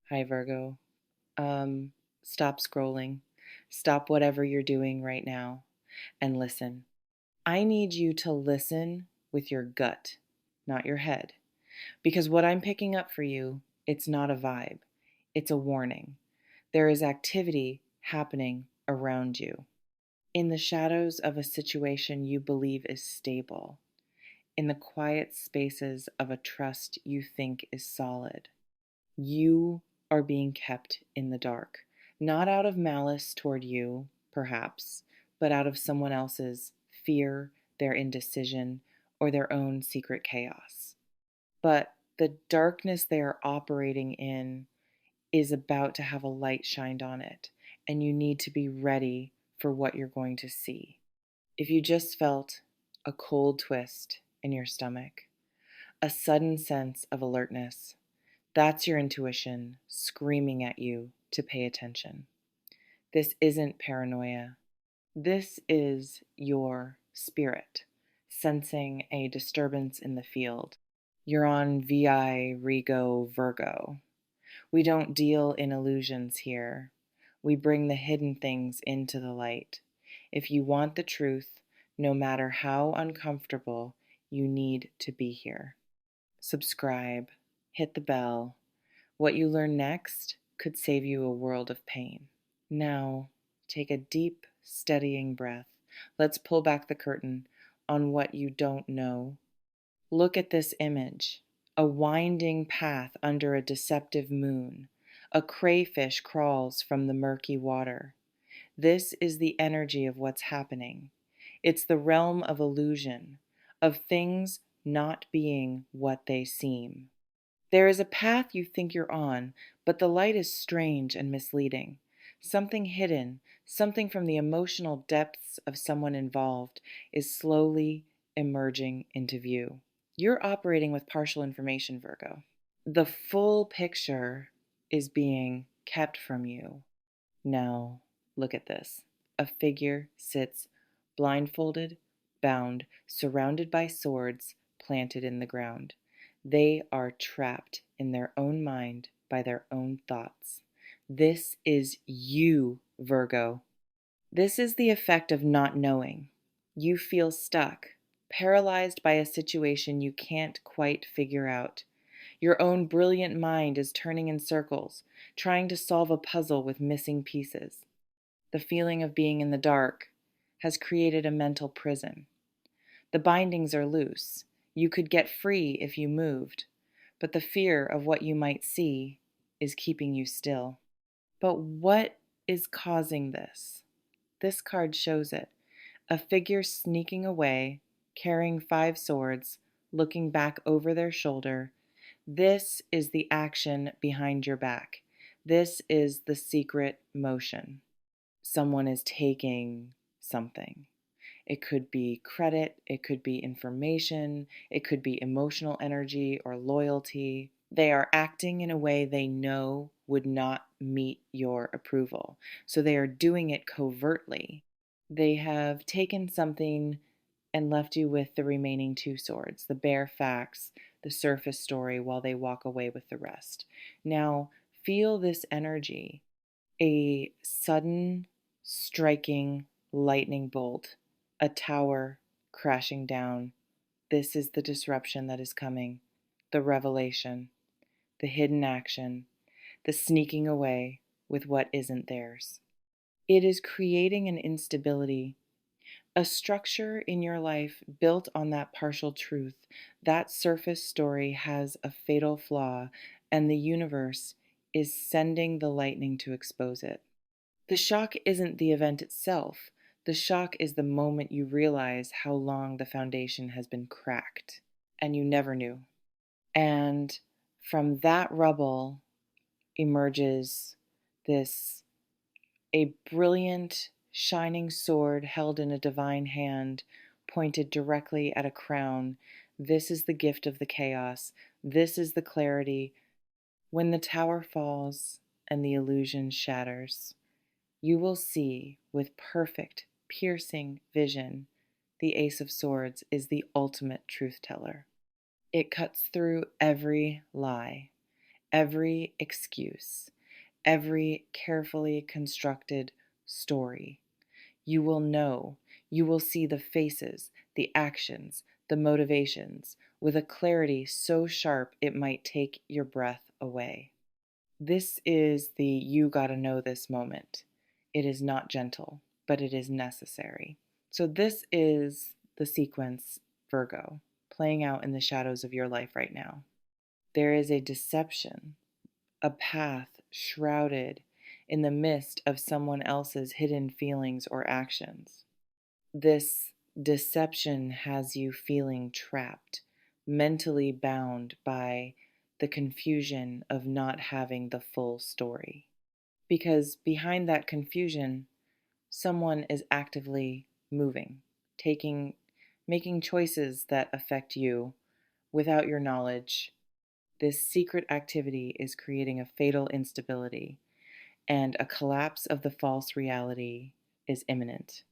Hi, Virgo. Stop scrolling. Stop whatever you're doing right now and listen. I need you to listen with your gut, not your head. Because what I'm picking up for you, it's not a vibe, it's a warning. There is activity happening around you, in the shadows of a situation you believe is stable, in the quiet spaces of a trust you think is solid. You are being kept in the dark, not out of malice toward you, perhaps, but out of someone else's fear, their indecision, or their own secret chaos. But the darkness they are operating in is about to have a light shined on it, and you need to be ready for what you're going to see. If you just felt a cold twist in your stomach, a sudden sense of alertness, that's your intuition screaming at you to pay attention. This isn't paranoia. This is your spirit sensing a disturbance in the field. You're on VI, Rego, Virgo. We don't deal in illusions here. We bring the hidden things into the light. If you want the truth, no matter how uncomfortable, you need to be here. Subscribe, hit the bell. What you learn next could save you a world of pain. Now, take a deep, steadying breath. Let's pull back the curtain on what you don't know. Look at this image: a winding path under a deceptive moon. A crayfish crawls from the murky water. This is the energy of what's happening. It's the realm of illusion, of things not being what they seem. There is a path you think you're on, but the light is strange and misleading. Something hidden, something from the emotional depths of someone involved, is slowly emerging into view. You're operating with partial information, Virgo. The full picture is being kept from you. Now, look at this. A figure sits blindfolded, bound, surrounded by swords planted in the ground. They are trapped in their own mind by their own thoughts. This is you, Virgo. This is the effect of not knowing. You feel stuck, paralyzed by a situation you can't quite figure out. Your own brilliant mind is turning in circles, trying to solve a puzzle with missing pieces. The feeling of being in the dark has created a mental prison. The bindings are loose. You could get free if you moved, but the fear of what you might see is keeping you still. But what is causing this? This card shows it. A figure sneaking away, carrying 5 swords, looking back over their shoulder. This is the action behind your back. This is the secret motion. Someone is taking something. It could be credit, it could be information, it could be emotional energy or loyalty. They are acting in a way they know would not meet your approval. So they are doing it covertly. They have taken something and left you with the remaining 2 swords, the bare facts, the surface story, while they walk away with the rest. Now, feel this energy, a sudden, striking lightning bolt, a tower crashing down. This is the disruption that is coming, the revelation, the hidden action, the sneaking away with what isn't theirs. It is creating an instability, a structure in your life built on that partial truth. That surface story has a fatal flaw, and the universe is sending the lightning to expose it. The shock isn't the event itself. The shock is the moment you realize how long the foundation has been cracked, and you never knew. And from that rubble emerges this a brilliant, shining sword held in a divine hand, pointed directly at a crown. This is the gift of the chaos. This is the clarity. When the tower falls and the illusion shatters, you will see with perfect, piercing vision. The Ace of Swords is the ultimate truth teller. It cuts through every lie, every excuse, every carefully constructed story. You will know, you will see the faces, the actions, the motivations, with a clarity so sharp it might take your breath away. This is the you gotta know this moment. It is not gentle, but it is necessary. So, this is the sequence, Virgo, playing out in the shadows of your life right now. There is a deception, a path shrouded in the mist of someone else's hidden feelings or actions. This deception has you feeling trapped, mentally bound by the confusion of not having the full story. Because behind that confusion, someone is actively moving, taking, making choices that affect you without your knowledge. This secret activity is creating a fatal instability, and a collapse of the false reality is imminent.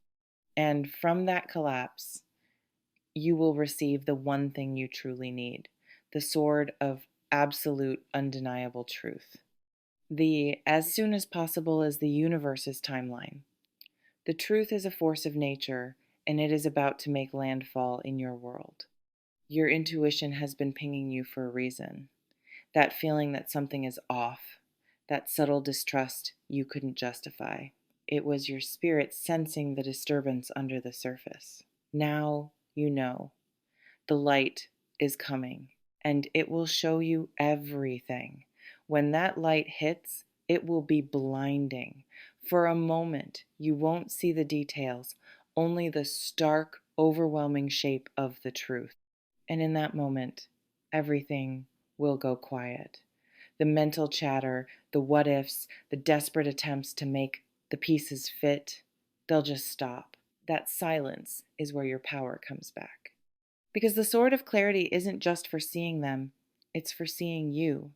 And from that collapse, you will receive the one thing you truly need, the sword of absolute, undeniable truth. The as soon as possible as the universe's timeline. The truth is a force of nature, and it is about to make landfall in your world. Your intuition has been pinging you for a reason. That feeling that something is off, that subtle distrust you couldn't justify. It was your spirit sensing the disturbance under the surface. Now you know. The light is coming, and it will show you everything. When that light hits, it will be blinding. For a moment, you won't see the details, only the stark, overwhelming shape of the truth. And in that moment, everything will go quiet. The mental chatter, the what ifs, the desperate attempts to make the pieces fit, they'll just stop. That silence is where your power comes back. Because the sword of clarity isn't just for seeing them, it's for seeing you.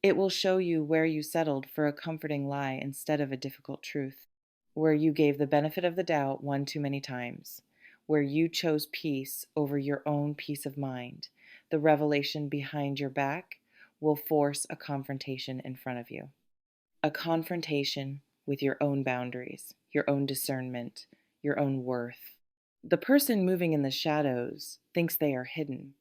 It will show you where you settled for a comforting lie instead of a difficult truth, where you gave the benefit of the doubt one too many times, where you chose peace over your own peace of mind. The revelation behind your back will force a confrontation in front of you. A confrontation with your own boundaries, your own discernment, your own worth. The person moving in the shadows thinks they are hidden.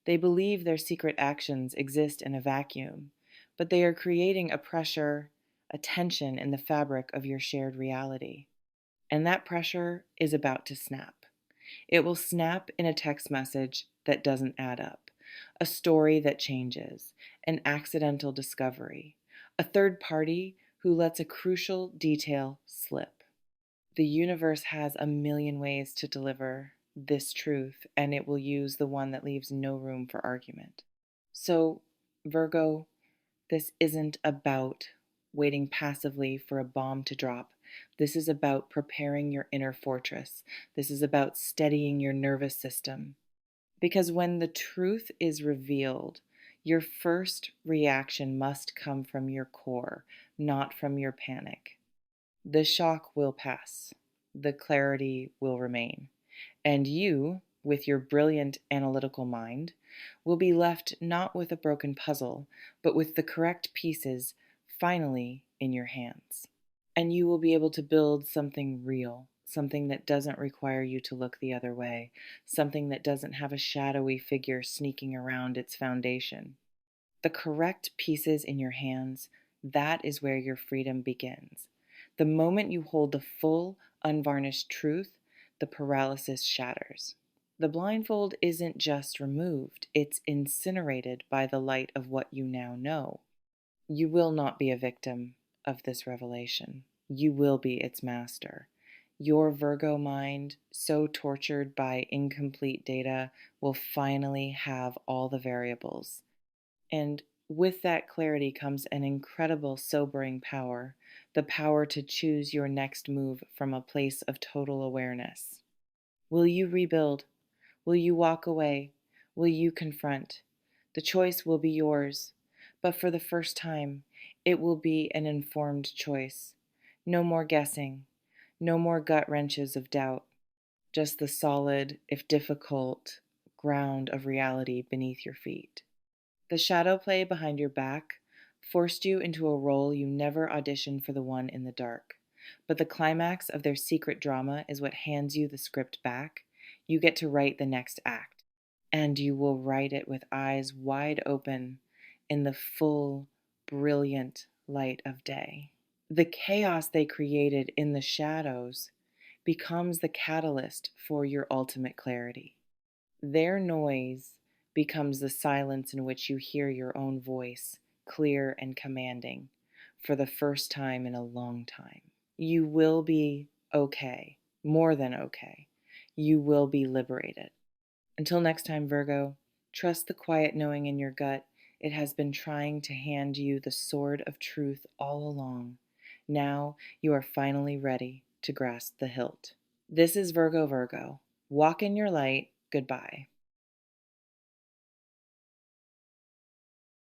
They believe their secret actions exist in a vacuum, but they are creating a pressure, a tension in the fabric of your shared reality. And that pressure is about to snap. It will snap in a text message that doesn't add up, a story that changes, an accidental discovery, a third party who lets a crucial detail slip. The universe has a million ways to deliver this truth, and it will use the one that leaves no room for argument. So, Virgo, this isn't about waiting passively for a bomb to drop. This is about preparing your inner fortress. This is about steadying your nervous system. Because when the truth is revealed, your first reaction must come from your core, not from your panic. The shock will pass, the clarity will remain, and you, with your brilliant analytical mind, will be left not with a broken puzzle, but with the correct pieces finally in your hands. And you will be able to build something real, something that doesn't require you to look the other way, something that doesn't have a shadowy figure sneaking around its foundation. The correct pieces in your hands, that is where your freedom begins. The moment you hold the full, unvarnished truth, the paralysis shatters. The blindfold isn't just removed, it's incinerated by the light of what you now know. You will not be a victim of this revelation. You will be its master. Your Virgo mind, so tortured by incomplete data, will finally have all the variables. And with that clarity comes an incredible, sobering power, the power to choose your next move from a place of total awareness. Will you rebuild? Will you walk away? Will you confront? The choice will be yours, but for the first time, it will be an informed choice. No more guessing, no more gut wrenches of doubt, just the solid, if difficult, ground of reality beneath your feet. The shadow play behind your back, forced you into a role you never auditioned for, the one in the dark. But the climax of their secret drama is what hands you the script back. You get to write the next act, and you will write it with eyes wide open in the full, brilliant light of day. The chaos they created in the shadows becomes the catalyst for your ultimate clarity. Their noise becomes the silence in which you hear your own voice, clear and commanding, for the first time in a long time. You will be okay, more than okay. You will be liberated. Until next time, Virgo, trust the quiet knowing in your gut. It has been trying to hand you the sword of truth all along. Now you are finally ready to grasp the hilt. This is Virgo. Walk in your light. Goodbye.